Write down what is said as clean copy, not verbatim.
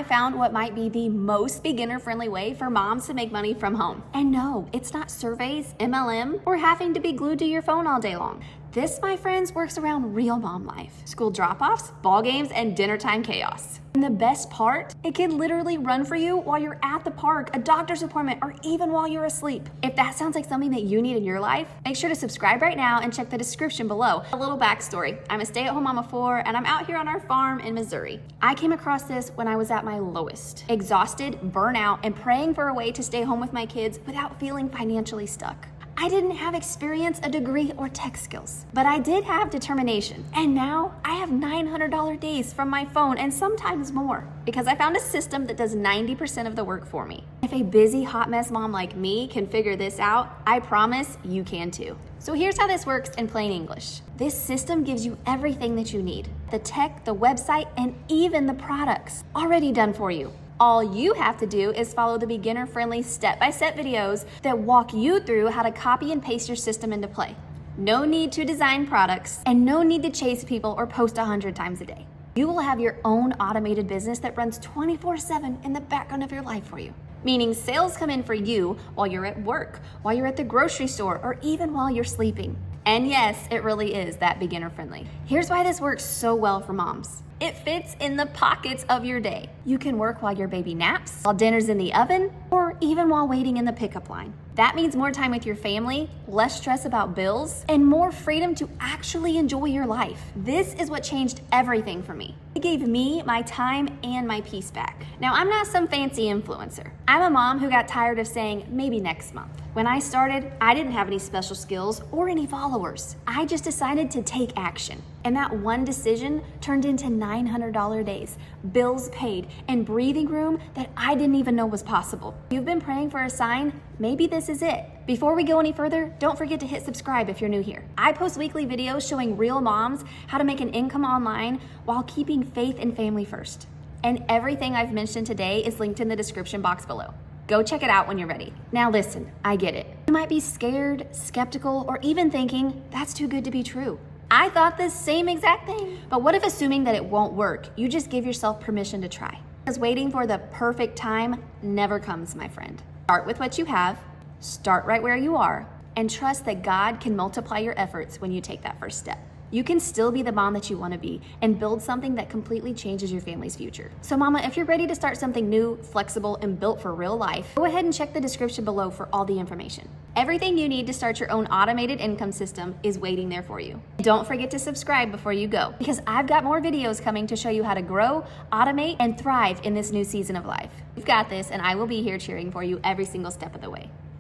found what might be the most beginner-friendly way for moms to make money from home. And no, it's not surveys, MLM, or having to be glued to your phone all day long. This, my friends, works around real mom life. School drop-offs, ball games, and dinner time chaos. And the best part, it can literally run for you while you're at the park, a doctor's appointment, or even while you're asleep. If that sounds like something that you need in your life, make sure to subscribe right now and check the description below. A little backstory. I'm a stay-at-home mom of 4, and I'm out here on our farm in Missouri. I came across this when I was at my lowest. Exhausted, burnout, and praying for a way to stay home with my kids without feeling financially stuck. I didn't have experience, a degree, or tech skills, but I did have determination. And now I have $900 days from my phone and sometimes more because I found a system that does 90% of the work for me. If a busy hot mess mom like me can figure this out, I promise you can too. So here's how this works in plain English. This system gives you everything that you need. The tech, the website, and even the products already done for you. All you have to do is follow the beginner-friendly step-by-step videos that walk you through how to copy and paste your system into play. No need to design products and no need to chase people or post 100 times a day. You will have your own automated business that runs 24/7 in the background of your life for you. Meaning sales come in for you while you're at work, while you're at the grocery store, or even while you're sleeping. And yes, it really is that beginner-friendly. Here's why this works so well for moms. It fits in the pockets of your day. You can work while your baby naps, while dinner's in the oven, or even while waiting in the pickup line. That means more time with your family, less stress about bills, and more freedom to actually enjoy your life. This is what changed everything for me. It gave me my time and my peace back. Now, I'm not some fancy influencer. I'm a mom who got tired of saying maybe next month. When I started, I didn't have any special skills or any followers. I just decided to take action. And that one decision turned into $900 days, bills paid, and breathing room that I didn't even know was possible. If you've been praying for a sign, maybe this is it. Before we go any further, don't forget to hit subscribe if you're new here. I post weekly videos showing real moms how to make an income online while keeping faith and family first. And everything I've mentioned today is linked in the description box below. Go check it out when you're ready. Now listen, I get it. You might be scared, skeptical, or even thinking, that's too good to be true. I thought the same exact thing. But what if assuming that it won't work, you just give yourself permission to try? Because waiting for the perfect time never comes, my friend. Start with what you have, start right where you are, and trust that God can multiply your efforts when you take that first step. You can still be the mom that you want to be and build something that completely changes your family's future. So mama, if you're ready to start something new, flexible, and built for real life, go ahead and check the description below for all the information. Everything you need to start your own automated income system is waiting there for you. Don't forget to subscribe before you go, because I've got more videos coming to show you how to grow, automate, and thrive in this new season of life. You've got this, and I will be here cheering for you every single step of the way.